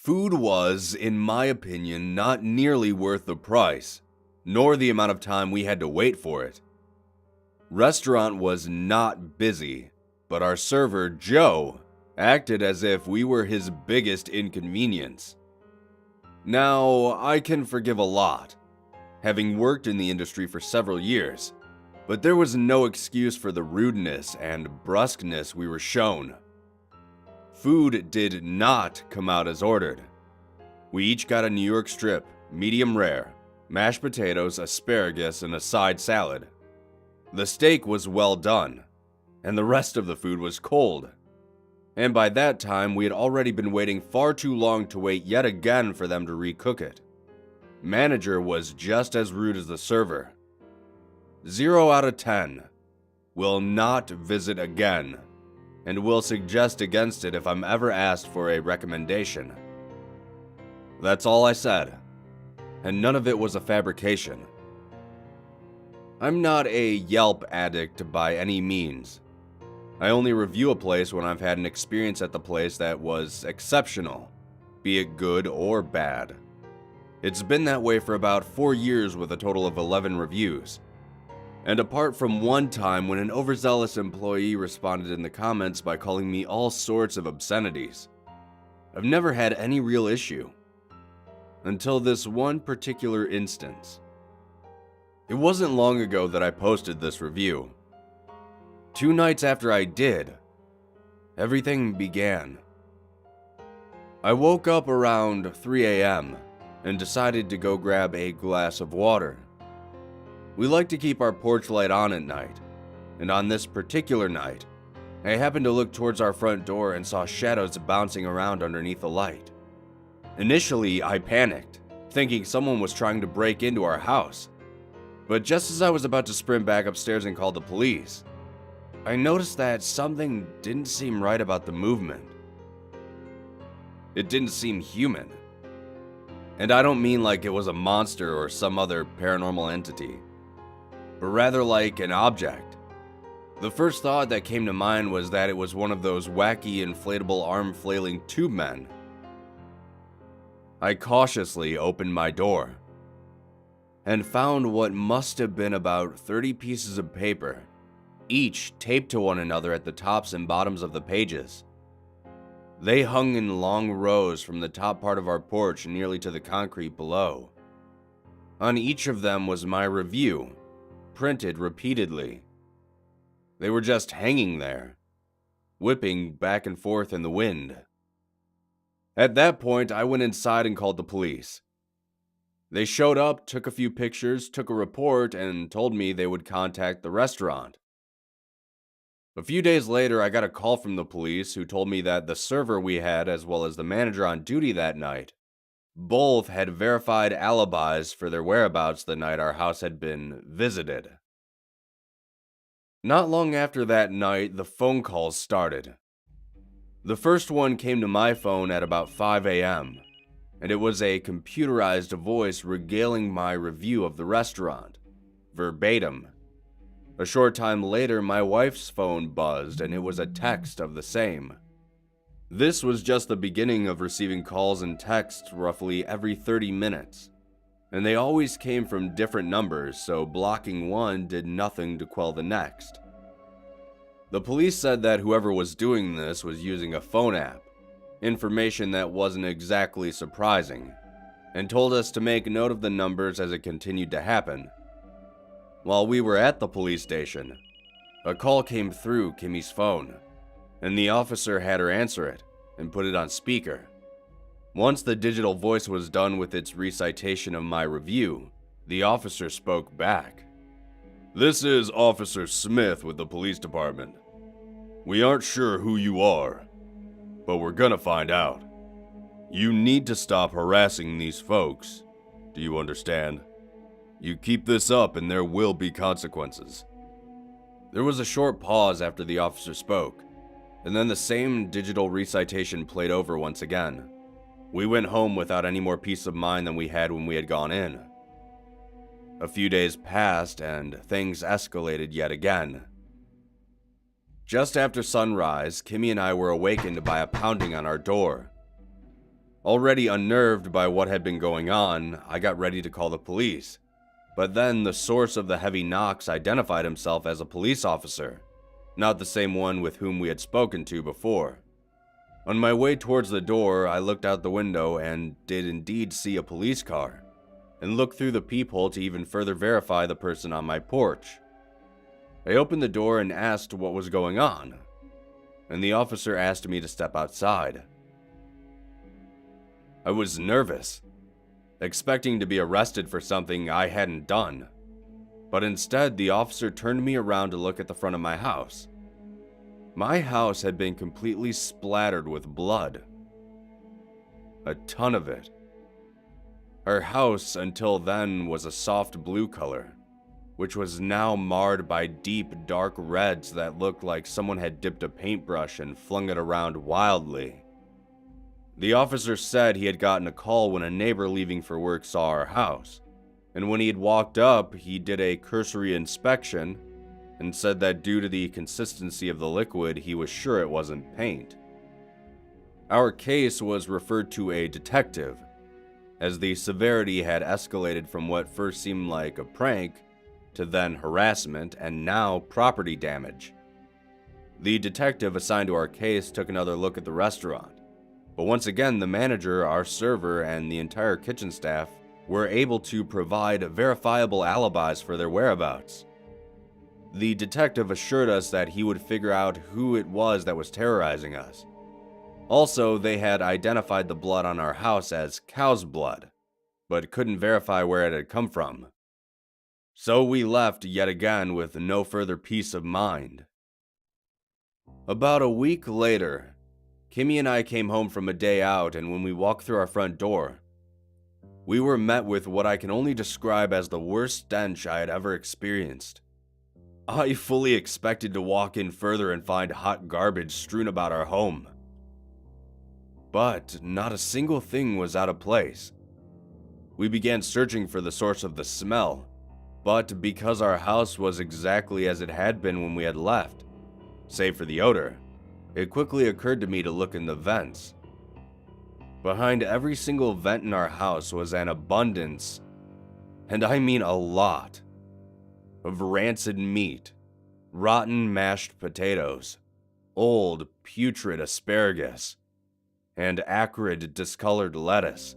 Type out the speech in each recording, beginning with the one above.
Food was, in my opinion, not nearly worth the price, nor the amount of time we had to wait for it. Restaurant was not busy, but our server, Joe, acted as if we were his biggest inconvenience. Now, I can forgive a lot, having worked in the industry for several years, but there was no excuse for the rudeness and brusqueness we were shown. Food did not come out as ordered. We each got a New York strip, medium rare, mashed potatoes, asparagus, and a side salad. The steak was well done, and the rest of the food was cold. And by that time, we had already been waiting far too long to wait yet again for them to recook it. Manager was just as rude as the server. 0 out of 10. Will not visit again, and will suggest against it if I'm ever asked for a recommendation. That's all I said, and none of it was a fabrication. I'm not a Yelp addict by any means. I only review a place when I've had an experience at the place that was exceptional, be it good or bad. It's been that way for about 4 years with a total of 11 reviews. And apart from one time when an overzealous employee responded in the comments by calling me all sorts of obscenities, I've never had any real issue. Until this one particular instance. It wasn't long ago that I posted this review. 2 nights after I did, everything began. I woke up around 3 a.m. and decided to go grab a glass of water. We like to keep our porch light on at night, and on this particular night, I happened to look towards our front door and saw shadows bouncing around underneath the light. Initially, I panicked, thinking someone was trying to break into our house. But just as I was about to sprint back upstairs and call the police, I noticed that something didn't seem right about the movement. It didn't seem human. And I don't mean like it was a monster or some other paranormal entity, but rather like an object. The first thought that came to mind was that it was one of those wacky inflatable arm flailing tube men. I cautiously opened my door and found what must have been about 30 pieces of paper, each taped to one another at the tops and bottoms of the pages. They hung in long rows from the top part of our porch nearly to the concrete below. On each of them was my review, printed repeatedly. They were just hanging there, whipping back and forth in the wind. At that point, I went inside and called the police. They showed up, took a few pictures, took a report, and told me they would contact the restaurant. A few days later, I got a call from the police who told me that the server we had, as well as the manager on duty that night, both had verified alibis for their whereabouts the night our house had been visited. Not long after that night, the phone calls started. The first one came to my phone at about 5 a.m., and it was a computerized voice regaling my review of the restaurant, verbatim. A short time later, my wife's phone buzzed, and it was a text of the same. This was just the beginning of receiving calls and texts roughly every 30 minutes, and they always came from different numbers, so blocking one did nothing to quell the next. The police said that whoever was doing this was using a phone app, information that wasn't exactly surprising, and told us to make note of the numbers as it continued to happen. While we were at the police station, a call came through Kimmy's phone, and the officer had her answer it and put it on speaker. Once the digital voice was done with its recitation of my review, the officer spoke back. "This is Officer Smith with the police department. We aren't sure who you are, but we're gonna find out. You need to stop harassing these folks. Do you understand? You keep this up and there will be consequences." There was a short pause after the officer spoke, and then the same digital recitation played over once again. We went home without any more peace of mind than we had when we had gone in. A few days passed and things escalated yet again. Just after sunrise, Kimmy and I were awakened by a pounding on our door. Already unnerved by what had been going on, I got ready to call the police. But then the source of the heavy knocks identified himself as a police officer, not the same one with whom we had spoken to before. On my way towards the door, I looked out the window and did indeed see a police car, and looked through the peephole to even further verify the person on my porch. I opened the door and asked what was going on, and the officer asked me to step outside. I was nervous, expecting to be arrested for something I hadn't done, but instead the officer turned me around to look at the front of my house. My house had been completely splattered with blood. A ton of it. Our house until then was a soft blue color, which was now marred by deep dark reds that looked like someone had dipped a paintbrush and flung it around wildly. The officer said he had gotten a call when a neighbor leaving for work saw our house, and when he had walked up, he did a cursory inspection and said that due to the consistency of the liquid, he was sure it wasn't paint. Our case was referred to a detective, as the severity had escalated from what first seemed like a prank to then harassment and now property damage. The detective assigned to our case took another look at the restaurant, but once again the manager, our server, and the entire kitchen staff were able to provide verifiable alibis for their whereabouts. The detective assured us that he would figure out who it was that was terrorizing us. Also, they had identified the blood on our house as cow's blood, but couldn't verify where it had come from. So we left yet again with no further peace of mind. About a week later, Kimmy and I came home from a day out, and when we walked through our front door, we were met with what I can only describe as the worst stench I had ever experienced. I fully expected to walk in further and find hot garbage strewn about our home. But not a single thing was out of place. We began searching for the source of the smell, but because our house was exactly as it had been when we had left, save for the odor, it quickly occurred to me to look in the vents. Behind every single vent in our house was an abundance, and I mean a lot, of rancid meat, rotten mashed potatoes, old putrid asparagus, and acrid discolored lettuce.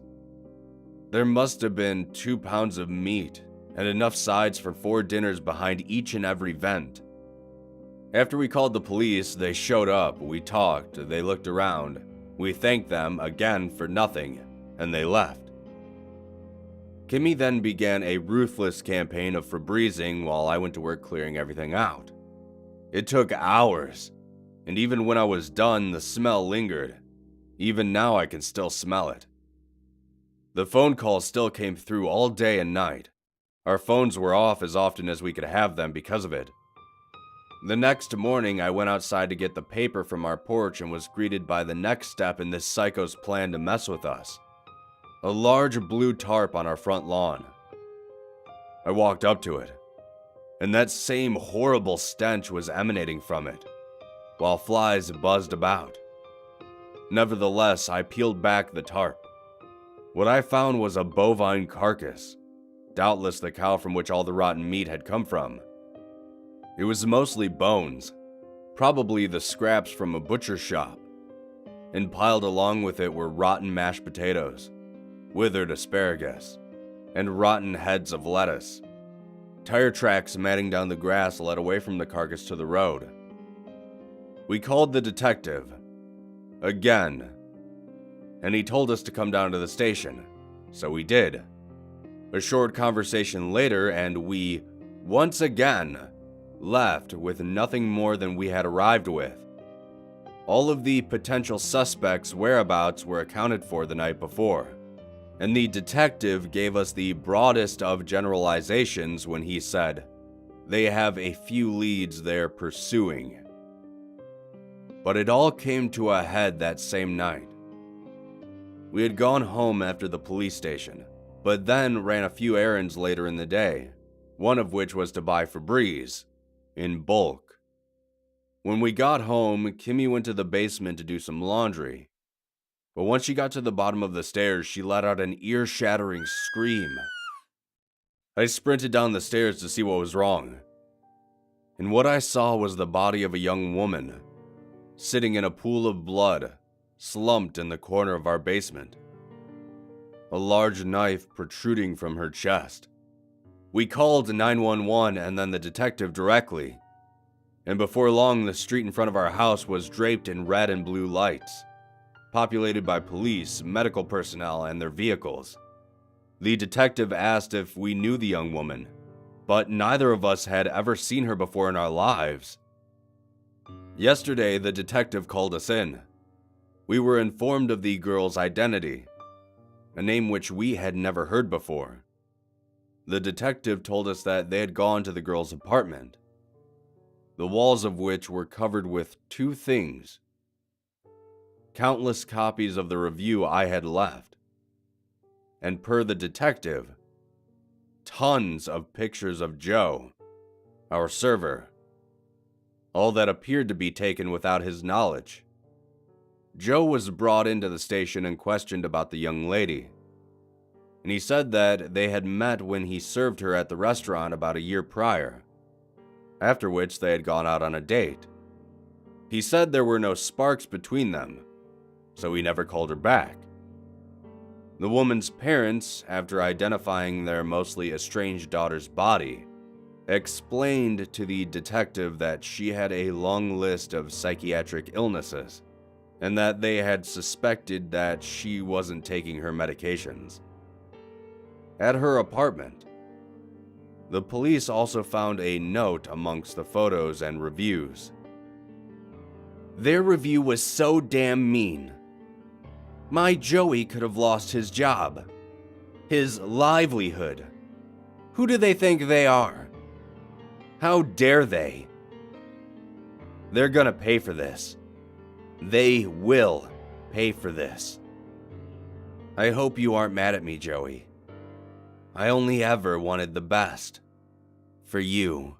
There must have been 2 pounds of meat and enough sides for 4 dinners behind each and every vent. After we called the police, they showed up, we talked, they looked around, we thanked them again for nothing, and they left. Kimmy then began a ruthless campaign of Febrezing while I went to work clearing everything out. It took hours, and even when I was done, the smell lingered. Even now I can still smell it. The phone calls still came through all day and night. Our phones were off as often as we could have them because of it. The next morning, I went outside to get the paper from our porch and was greeted by the next step in this psycho's plan to mess with us. A large blue tarp on our front lawn. I walked up to it, and that same horrible stench was emanating from it, while flies buzzed about. Nevertheless, I peeled back the tarp. What I found was a bovine carcass, doubtless the cow from which all the rotten meat had come from. It was mostly bones, probably the scraps from a butcher's shop, and piled along with it were rotten mashed potatoes, withered asparagus, and rotten heads of lettuce. Tire tracks matting down the grass led away from the carcass to the road. We called the detective, again, and he told us to come down to the station, so we did. A short conversation later, and we, once again, left with nothing more than we had arrived with. All of the potential suspects' whereabouts were accounted for the night before, and the detective gave us the broadest of generalizations when he said, "They have a few leads they're pursuing." But it all came to a head that same night. We had gone home after the police station, but then ran a few errands later in the day, one of which was to buy Febreze, in bulk. When we got home, Kimmy went to the basement to do some laundry. but once she got to the bottom of the stairs, she let out an ear-shattering scream. I sprinted down the stairs to see what was wrong, and what I saw was the body of a young woman, sitting in a pool of blood, slumped in the corner of our basement. A large knife protruding from her chest. We called 911 and then the detective directly, and before long the street in front of our house was draped in red and blue lights, populated by police, medical personnel, and their vehicles. The detective asked if we knew the young woman, but neither of us had ever seen her before in our lives. Yesterday, the detective called us in. We were informed of the girl's identity, a name which we had never heard before. The detective told us that they had gone to the girl's apartment, the walls of which were covered with two things: countless copies of the review I had left, and per the detective, tons of pictures of Joe, our server, all that appeared to be taken without his knowledge. Joe was brought into the station and questioned about the young lady, and he said that they had met when he served her at the restaurant about a year prior, after which they had gone out on a date. He said there were no sparks between them, so he never called her back. The woman's parents, after identifying their mostly estranged daughter's body, explained to the detective that she had a long list of psychiatric illnesses, and that they had suspected that she wasn't taking her medications. At her apartment, the police also found a note amongst the photos and reviews. Their review was so damn mean. My Joey could have lost his job, his livelihood. Who do they think they are? How dare they? They're gonna pay for this. They will pay for this. I hope you aren't mad at me, Joey. I only ever wanted the best for you.